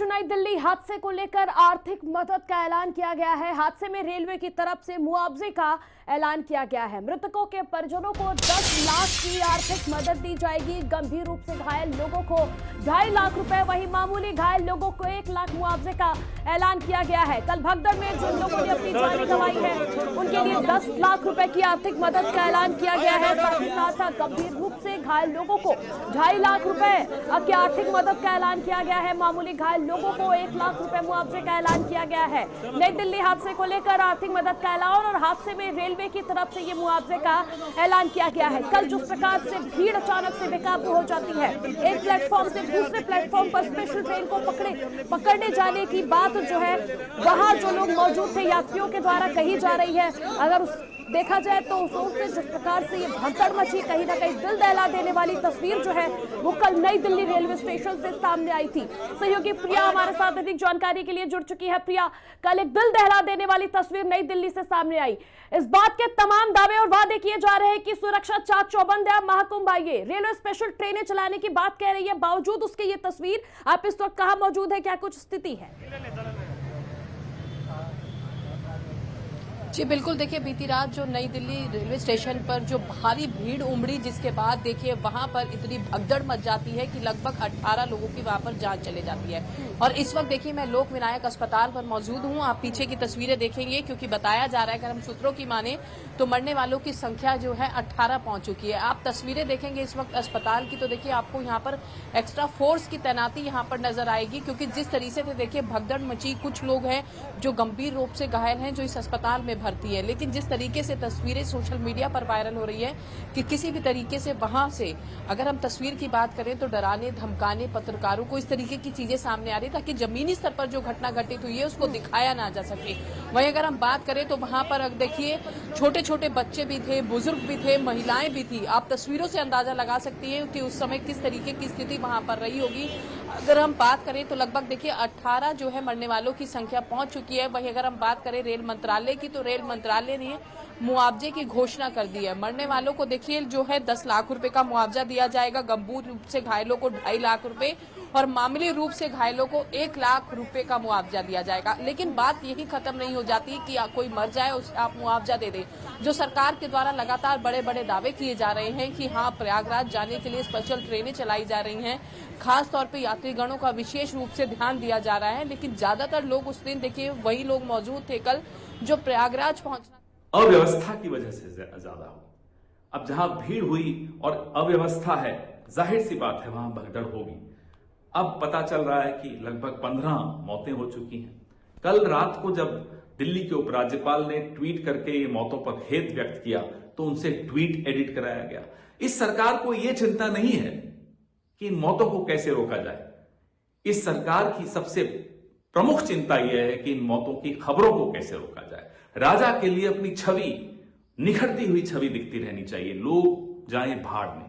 नई दिल्ली हादसे को लेकर आर्थिक मदद का ऐलान किया गया है। हादसे में रेलवे की तरफ से मुआवजे का ऐलान किया गया है। मृतकों के परिजनों को 10 लाख की आर्थिक मदद दी जाएगी। गंभीर रूप से घायल लोगों को 2.5 लाख रुपए, वहीं मामूली घायल लोगों को 1 लाख मुआवजे का ऐलान किया गया है। कल भगदड़ में जिन लोगों ने अपनी जान गंवाई है उनके लिए 10 लाख रुपए की आर्थिक मदद का ऐलान किया गया है। साथ ही साथ गंभीर रूप से घायल लोगों को 2.5 लाख रुपए की आर्थिक मदद का ऐलान किया गया है। मामूली घायल लोगों को 1 लाख रुपए मुआवजे का ऐलान किया गया है। नई दिल्ली हादसे को लेकर आर्थिक मदद का ऐलान और हादसे में रेलवे की तरफ से ये मुआवजे का ऐलान किया गया है। कल जिस प्रकार से भीड़ अचानक से बेकाबू हो जाती है, एक प्लेटफॉर्म से दूसरे प्लेटफॉर्म पर स्पेशल ट्रेन को पकड़ने जाने की बात जो है वहां जो लोग मौजूद थे यात्रियों के द्वारा कही जा रही है। अगर देखा जाए तो उससे जिस प्रकार से ये भगदड़ मची, कहीं ना कहीं दिल दहला देने वाली तस्वीर जो है वो कल नई दिल्ली रेलवे स्टेशन से सामने आई थी। सहयोगी प्रिया हमारे साथ अधिक जानकारी के लिए जुड़ चुकी है। प्रिया, कल एक दिल दहला देने वाली तस्वीर नई दिल्ली से सामने आई। इस बात के तमाम दावे और वादे किए जा रहे हैं कि सुरक्षा चाक चौबंद है, महाकुंभ आइए, रेलवे स्पेशल ट्रेनें चलाने की बात कह रही है। बावजूद उसके ये तस्वीर, आप इस वक्त कहां मौजूद है, क्या कुछ स्थिति है? जी बिल्कुल, देखिए बीती रात जो नई दिल्ली रेलवे स्टेशन पर जो भारी भीड़ उमड़ी, जिसके बाद देखिए वहां पर इतनी भगदड़ मच जाती है कि लगभग 18 लोगों की वहां पर जान चले जाती है। और इस वक्त देखिए मैं लोक विनायक अस्पताल पर मौजूद हूं। आप पीछे की तस्वीरें देखेंगे क्योंकि बताया जा रहा है, अगर हम सूत्रों की माने तो मरने वालों की संख्या जो है 18 पहुंच चुकी है। आप तस्वीरें देखेंगे इस वक्त अस्पताल की तो देखिए आपको यहाँ पर एक्स्ट्रा फोर्स की तैनाती यहाँ पर नजर आएगी, क्योंकि जिस तरीके से देखिए भगदड़ मची, कुछ लोग हैं जो गंभीर रूप से घायल हैं जो इस अस्पताल में भर्ती है। लेकिन जिस तरीके से तस्वीरें सोशल मीडिया पर वायरल हो रही है कि किसी भी तरीके से वहां से अगर हम तस्वीर की बात करें तो डराने धमकाने पत्रकारों को, इस तरीके की चीजें सामने आ रही ताकि जमीनी स्तर पर जो घटना घटित हुई है उसको दिखाया ना जा सके। वहीं अगर हम बात करें तो वहां पर देखिए छोटे छोटे बच्चे भी थे, बुजुर्ग भी थे, महिलाएं भी थी। आप तस्वीरों से अंदाजा लगा सकती है कि उस समय किस तरीके की स्थिति वहां पर रही होगी। अगर हम बात करें तो लगभग देखिए 18 जो है मरने वालों की संख्या पहुंच चुकी है। वहीं अगर हम बात करें रेल मंत्रालय की तो रेल मंत्रालय ने मुआवजे की घोषणा कर दी है। मरने वालों को देखिए जो है 10 लाख रुपए का मुआवजा दिया जाएगा, गंभीर रूप से घायलों को 2.5 लाख रुपए और मामूली रूप से घायलों को 1 लाख रुपए का मुआवजा दिया जाएगा। लेकिन बात यही खत्म नहीं हो जाती कि कोई मर जाए उसे आप मुआवजा दे दें। जो सरकार के द्वारा लगातार बड़े बड़े दावे किए जा रहे हैं कि हाँ, प्रयागराज जाने के लिए स्पेशल ट्रेनें चलाई जा रही हैं, खास तौर पे यात्रीगणों का विशेष रूप से ध्यान दिया जा रहा है। लेकिन ज्यादातर लोग उस दिन देखिए वही लोग मौजूद थे कल जो प्रयागराज पहुंचना अव्यवस्था की वजह से ज्यादा हो। अब जहां भीड़ हुई और अव्यवस्था है, जाहिर सी बात है वहां भगदड़ होगी। अब पता चल रहा है कि लगभग 15 मौतें हो चुकी हैं। कल रात को जब दिल्ली के उपराज्यपाल ने ट्वीट करके ये मौतों पर खेद व्यक्त किया तो उनसे ट्वीट एडिट कराया गया। इस सरकार को यह चिंता नहीं है कि इन मौतों को कैसे रोका जाए। इस सरकार की सबसे प्रमुख चिंता यह है कि इन मौतों की खबरों को कैसे रोका जाए। राजा के लिए अपनी छवि, निखरती हुई छवि दिखती रहनी चाहिए, लोग जाएं भाड़ में।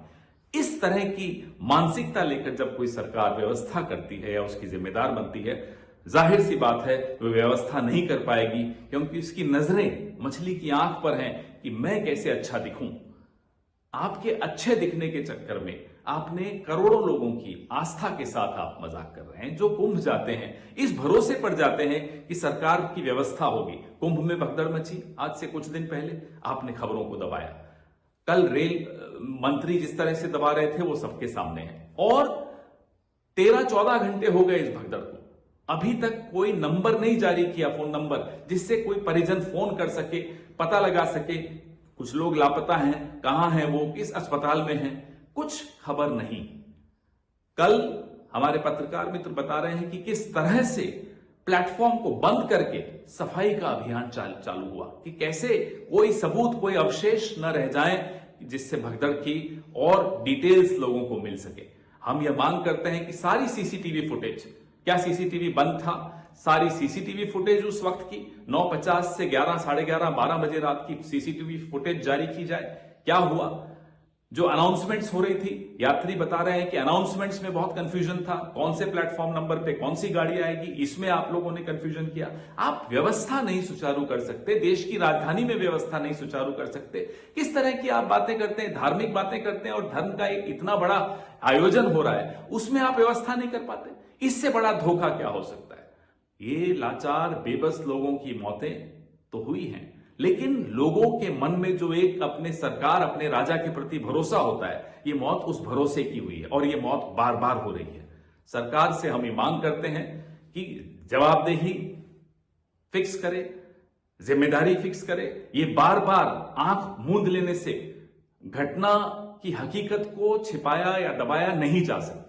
इस तरह की मानसिकता लेकर जब कोई सरकार व्यवस्था करती है या उसकी जिम्मेदार बनती है, जाहिर सी बात है वो व्यवस्था नहीं कर पाएगी, क्योंकि उसकी नजरें मछली की आंख पर हैं कि मैं कैसे अच्छा दिखूं। आपके अच्छे दिखने के चक्कर में आपने करोड़ों लोगों की आस्था के साथ आप मजाक कर रहे हैं, जो कुंभ जाते हैं इस भरोसे पर जाते हैं कि सरकार की व्यवस्था होगी। कुंभ में भगदड़ मची आज से कुछ दिन पहले, आपने खबरों को दबाया। कल रेल मंत्री जिस तरह से दबा रहे थे वो सबके सामने है। और 13-14 घंटे हो गए इस भगदड़ को, अभी तक कोई नंबर नहीं जारी किया, फोन नंबर जिससे कोई परिजन फोन कर सके, पता लगा सके कुछ लोग लापता हैं, कहां हैं वो, किस अस्पताल में हैं, कुछ खबर नहीं। कल हमारे पत्रकार मित्र बता रहे हैं कि किस तरह से प्लेटफॉर्म को बंद करके सफाई का अभियान चालू हुआ, कि कैसे कोई सबूत, कोई अवशेष न रह जाए जिससे भगदड़ की और डिटेल्स लोगों को मिल सके। हम यह मांग करते हैं कि सारी सीसीटीवी फुटेज, क्या सीसीटीवी बंद था, सारी सीसीटीवी फुटेज उस वक्त की 9:50 से 11, साढ़े 11, 12 बजे रात की सीसीटीवी फुटेज जारी की जाए। क्या हुआ, जो अनाउंसमेंट्स हो रही थी, यात्री बता रहे हैं कि अनाउंसमेंट्स में बहुत कंफ्यूजन था, कौन से प्लेटफॉर्म नंबर पे कौन सी गाड़ी आएगी, इसमें आप लोगों ने कंफ्यूजन किया। आप व्यवस्था नहीं सुचारू कर सकते, देश की राजधानी में व्यवस्था नहीं सुचारू कर सकते। किस तरह की आप बातें करते हैं, धार्मिक बातें करते हैं, और धर्म का एक इतना बड़ा आयोजन हो रहा है उसमें आप व्यवस्था नहीं कर पाते। इससे बड़ा धोखा क्या हो सकता है? ये लाचार बेबस लोगों की मौतें तो हुई हैं, लेकिन लोगों के मन में जो एक अपने सरकार, अपने राजा के प्रति भरोसा होता है, ये मौत उस भरोसे की हुई है और ये मौत बार बार हो रही है। सरकार से हम ये मांग करते हैं कि जवाबदेही फिक्स करे, जिम्मेदारी फिक्स करे। ये बार बार आंख मूंद लेने से घटना की हकीकत को छिपाया या दबाया नहीं जा सकता।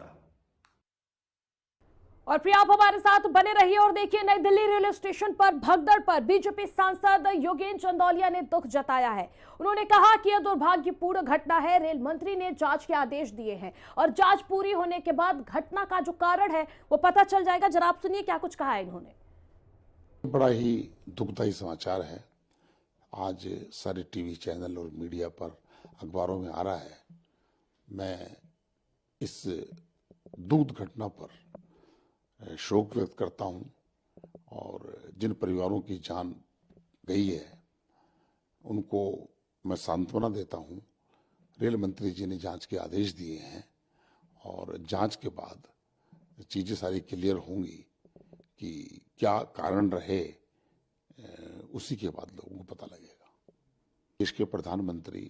और प्रिया, आप हमारे साथ बने रहिए और देखिए, नई दिल्ली रेलवे स्टेशन पर भगदड़ पर बीजेपी सांसद योगेंद्र चंदौलिया ने दुख जताया है। उन्होंने कहा कि यह दुर्भाग्यपूर्ण घटना है। रेल मंत्री ने जांच के आदेश दिए हैं और जांच पूरी होने के बाद घटना का जो कारण है वो पता चल जाएगा। जरा आप सुनिए क्या कुछ कहा है इन्होंने। बड़ा ही दुखदायी समाचार है। आज सारे टीवी चैनल और मीडिया पर, अखबारों में आ रहा है। मैं इस दुखद घटना पर शोक व्यक्त करता हूं और जिन परिवारों की जान गई है उनको मैं सांत्वना देता हूं। रेल मंत्री जी ने जांच के आदेश दिए हैं और जांच के बाद चीजें सारी क्लियर होंगी कि क्या कारण रहे, उसी के बाद लोगों को पता लगेगा। देश के प्रधानमंत्री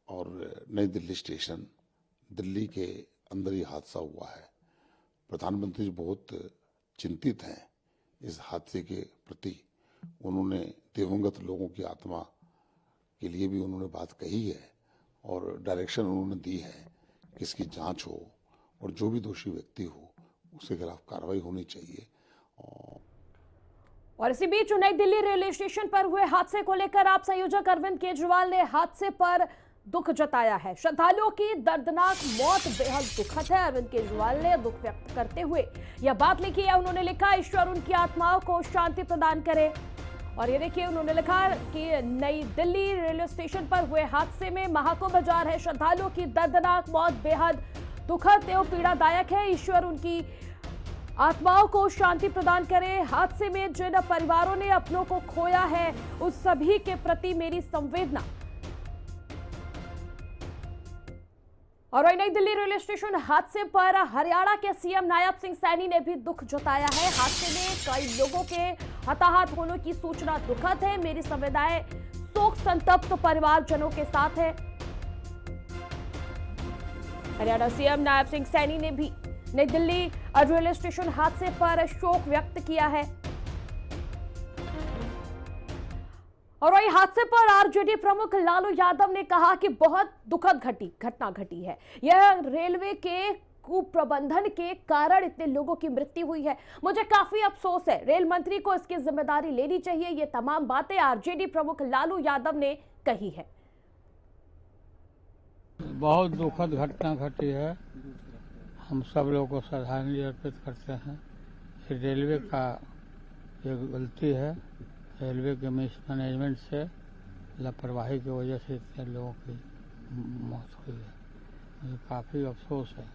और नई दिल्ली स्टेशन, दिल्ली के अंदर ही हादसा हुआ है। प्रधानमंत्री बहुत चिंतित हैं इस हादसे के प्रति। उन्होंने दिवंगत लोगों की आत्मा के लिए भी उन्होंने बात कही है और डायरेक्शन उन्होंने दी है कि इसकी जांच हो और जो भी दोषी व्यक्ति हो उसके खिलाफ कार्रवाई होनी चाहिए। और इसी बीच नई दिल्ली रेलवे स्टेशन पर हुए हादसे को लेकर आप संयोजक अरविंद केजरीवाल ने हादसे पर दुख जताया है। श्रद्धालुओं की दर्दनाक मौत बेहद दुखद है। अरविंद केजरीवाल ने दुख व्यक्त करते हुए यह बात लिखी है। उन्होंने लिखा, ईश्वर उनकी आत्माओं को शांति प्रदान करे। और ये देखिए, उन्होंने लिखा कि नई दिल्ली रेलवे स्टेशन पर हुए हादसे में महाकुंभ बाजार है। श्रद्धालुओं की दर्दनाक मौत बेहद दुखद एवं पीड़ादायक है। ईश्वर उनकी आत्माओं को शांति प्रदान करे। हादसे में जिन परिवारों ने अपनों को खोया है उस सभी के प्रति मेरी संवेदना। और वही नई दिल्ली रेलवे स्टेशन हादसे पर हरियाणा के सीएम नायब सिंह सैनी ने भी दुख जताया है। हादसे में कई लोगों के हताहत होने की सूचना दुखद है। मेरी संवेदनाएं शोक संतप्त परिवारजनों के साथ है। हरियाणा सीएम नायब सिंह सैनी ने भी नई दिल्ली रेलवे स्टेशन हादसे पर शोक व्यक्त किया है। और वही हादसे पर आरजेडी प्रमुख लालू यादव ने कहा कि बहुत दुखद घटना घटी है। यह रेलवे के कुप्रबंधन के कारण इतने लोगों की मृत्यु हुई है। मुझे काफी अफसोस है। रेल मंत्री को इसकी जिम्मेदारी लेनी चाहिए। ये तमाम बातें आरजेडी प्रमुख लालू यादव ने कही है। बहुत दुखद घटना घटी है। हम सब लोगों को श्रद्धांजलि अर्पित करते हैं। रेलवे का ये गलती है। रेलवे के मैनेजमेंट से लापरवाही की वजह से इतने लोगों की मौत हुई है। मुझे काफी अफसोस है।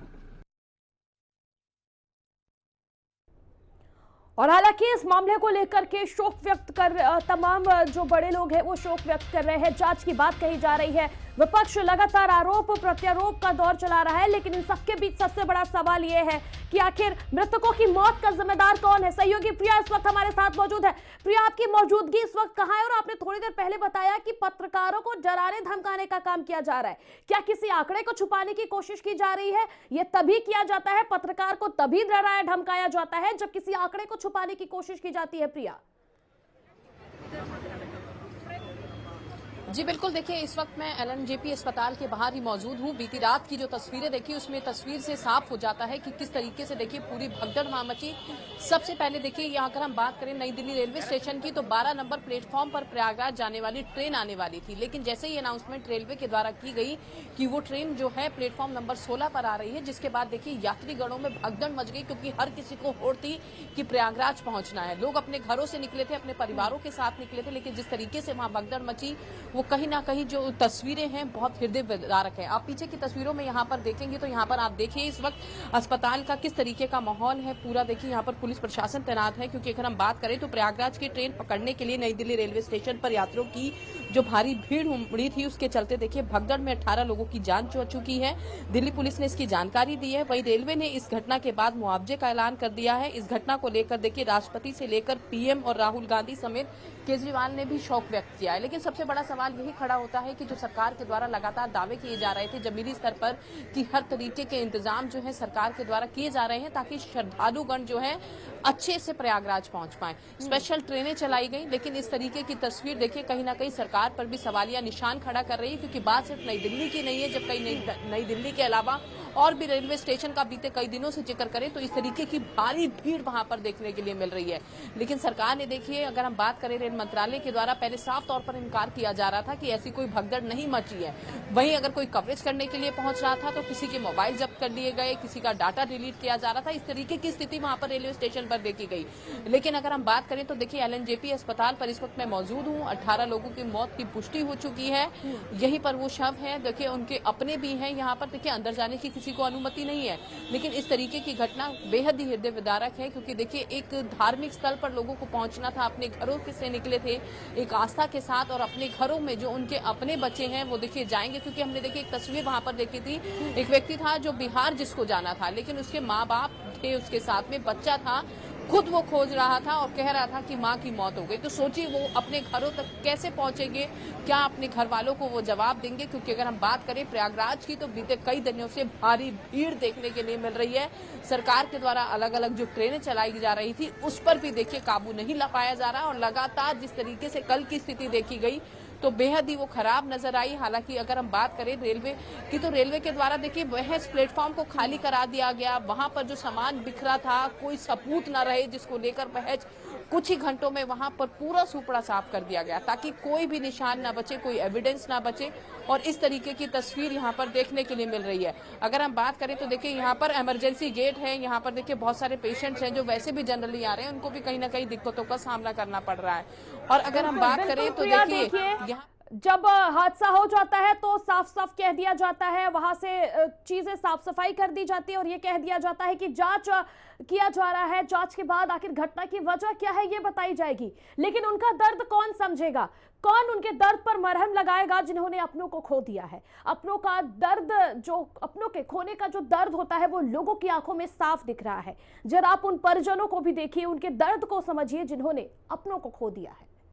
और हालांकि इस मामले को लेकर के शोक व्यक्त कर तमाम जो बड़े लोग हैं वो शोक व्यक्त कर रहे हैं। जांच की बात कही जा रही है। विपक्ष लगातार आरोप प्रत्यारोप का दौर चला रहा है, लेकिन इन सबके बीच सबसे बड़ा सवाल ये है कि आखिर मृतकों की मौत का जिम्मेदार कौन है। सहयोगी प्रिया इस वक्त हमारे साथ मौजूद है। प्रिया, आपकी मौजूदगी इस वक्त कहां है? और आपने थोड़ी देर पहले बताया कि पत्रकारों को डराने धमकाने का काम किया जा रहा है। क्या किसी आंकड़े को छुपाने की कोशिश की जा रही है? यह तभी किया जाता है, पत्रकार को तभी डराया धमकाया जाता है जब किसी आंकड़े को छुपाने की कोशिश की जाती है। प्रिया जी बिल्कुल, देखिए इस वक्त मैं एलएनजेपी अस्पताल के बाहर ही मौजूद हूँ। बीती रात की जो तस्वीरें देखी उसमें तस्वीर से साफ हो जाता है कि किस तरीके से देखिए पूरी भगदड़ वहां मची। सबसे पहले देखिए यहाँ अगर हम बात करें नई दिल्ली रेलवे स्टेशन की, तो 12 नंबर प्लेटफॉर्म पर प्रयागराज जाने वाली ट्रेन आने वाली थी, लेकिन जैसे ही अनाउंसमेंट रेलवे के द्वारा की गई कि वो ट्रेन जो है प्लेटफॉर्म नंबर 16 पर आ रही है, जिसके बाद देखिए यात्रीगणों में भगदड़ मच गई, क्योंकि हर किसी को होड़ थी कि प्रयागराज पहुंचना है। लोग अपने घरों से निकले थे, अपने परिवारों के साथ निकले थे, लेकिन जिस तरीके से वहां भगदड़ मची वो कहीं ना कहीं जो तस्वीरें हैं बहुत हृदय विदारक है। आप पीछे की तस्वीरों में यहाँ पर देखेंगे तो यहाँ पर आप देखिए इस वक्त अस्पताल का किस तरीके का माहौल है पूरा। देखिए यहाँ पर पुलिस प्रशासन तैनात है, क्योंकि अगर हम बात करें तो प्रयागराज की ट्रेन पकड़ने के लिए नई दिल्ली रेलवे स्टेशन पर यात्रियों की जो भारी भीड़ उमड़ी थी उसके चलते देखिए भगदड़ में 18 लोगों की जान जा चुकी है। दिल्ली पुलिस ने इसकी जानकारी दी है। वहीं रेलवे ने इस घटना के बाद मुआवजे का ऐलान कर दिया है। इस घटना को लेकर देखिए राष्ट्रपति से लेकर पीएम और राहुल गांधी समेत केजरीवाल ने भी शोक व्यक्त किया है। लेकिन सबसे बड़ा सवाल यही खड़ा होता है कि जो सरकार के द्वारा लगातार दावे किए जा रहे थे जमीनी स्तर पर कि हर तरीके के इंतजाम जो है सरकार के द्वारा किए जा रहे हैं ताकि श्रद्धालुगण जो है अच्छे से प्रयागराज पहुंच पाए। स्पेशल ट्रेनें चलाई गई, लेकिन इस तरीके की तस्वीर देखिए कहीं ना कहीं सरकार पर भी सवालिया निशान खड़ा कर रही है, क्योंकि बात सिर्फ नई दिल्ली की नहीं है। जब कई नई दिल्ली के अलावा और भी रेलवे स्टेशन का बीते कई दिनों से जिक्र करें तो इस तरीके की भारी भीड़ वहां पर देखने के लिए मिल रही है। लेकिन सरकार ने देखिए, अगर हम बात करें रेल मंत्रालय के द्वारा पहले साफ तौर पर इनकार किया जा रहा था कि ऐसी कोई भगदड़ नहीं मची है। वहीं अगर कोई कवरेज करने के लिए पहुंच रहा था तो किसी के मोबाइल जब्त कर लिए गए, किसी का डाटा डिलीट किया जा रहा था। इस तरीके की स्थिति वहां पर रेलवे स्टेशन पर देखी गई। लेकिन अगर हम बात करें तो देखिए एलएनजेपी अस्पताल पर इस वक्त मैं मौजूद हूँ। 18 लोगों की मौत की पुष्टि हो चुकी है। यहीं पर वो शव है, देखिए उनके अपने भी हैं यहाँ पर। देखिए अंदर जाने की किसी को अनुमति नहीं है, लेकिन इस तरीके की घटना बेहद ही हृदय विदारक है, क्योंकि देखिए एक धार्मिक स्थल पर लोगों को पहुंचना था, अपने घरों से निकले थे एक आस्था के साथ, और अपने घरों में जो उनके अपने बच्चे हैं वो देखिए जाएंगे। क्योंकि हमने देखिए एक तस्वीर वहां पर देखी थी, एक व्यक्ति था जो बिहार जिसको जाना था, लेकिन उसके माँ बाप थे, उसके साथ में बच्चा था, खुद वो खोज रहा था और कह रहा था कि माँ की मौत हो गई। तो सोचिए वो अपने घरों तक कैसे पहुंचेंगे, क्या अपने घर वालों को वो जवाब देंगे। क्योंकि अगर हम बात करें प्रयागराज की तो बीते कई दिनों से भारी भीड़ देखने के लिए मिल रही है। सरकार के द्वारा अलग अलग जो ट्रेनें चलाई जा रही थी उस पर भी देखिए काबू नहीं ला पाया जा रहा, और लगातार जिस तरीके से कल की स्थिति देखी गई तो बेहद ही वो खराब नजर आई। हालांकि अगर हम बात करें रेलवे की तो रेलवे के द्वारा देखिए महज प्लेटफॉर्म को खाली करा दिया गया। वहां पर जो सामान बिखरा था, कोई सबूत न रहे जिसको लेकर महज कुछ ही घंटों में वहां पर पूरा सुपड़ा साफ कर दिया गया ताकि कोई भी निशान न बचे, कोई एविडेंस ना बचे। और इस तरीके की तस्वीर यहाँ पर देखने के लिए मिल रही है। अगर हम बात करें तो देखिए यहाँ पर इमरजेंसी गेट है, यहाँ पर देखिए बहुत सारे पेशेंट्स हैं जो वैसे भी जनरली आ रहे हैं, उनको भी कहीं ना कहीं दिक्कतों का सामना करना पड़ रहा है। और अगर हम बात करें तो देखिए जब हादसा हो जाता है तो साफ साफ कह दिया जाता है, वहां से चीजें साफ सफाई कर दी जाती है और ये कह दिया जाता है कि जांच किया जा रहा है, जांच के बाद आखिर घटना की वजह क्या है ये बताई जाएगी। लेकिन उनका दर्द कौन समझेगा, कौन उनके दर्द पर मरहम लगाएगा जिन्होंने अपनों को खो दिया है। अपनों का दर्द, जो अपनों के खोने का जो दर्द होता है वो लोगों की आंखों में साफ दिख रहा है। जरा आप उन परिजनों को भी देखिए, उनके दर्द को समझिए जिन्होंने अपनों को खो दिया है।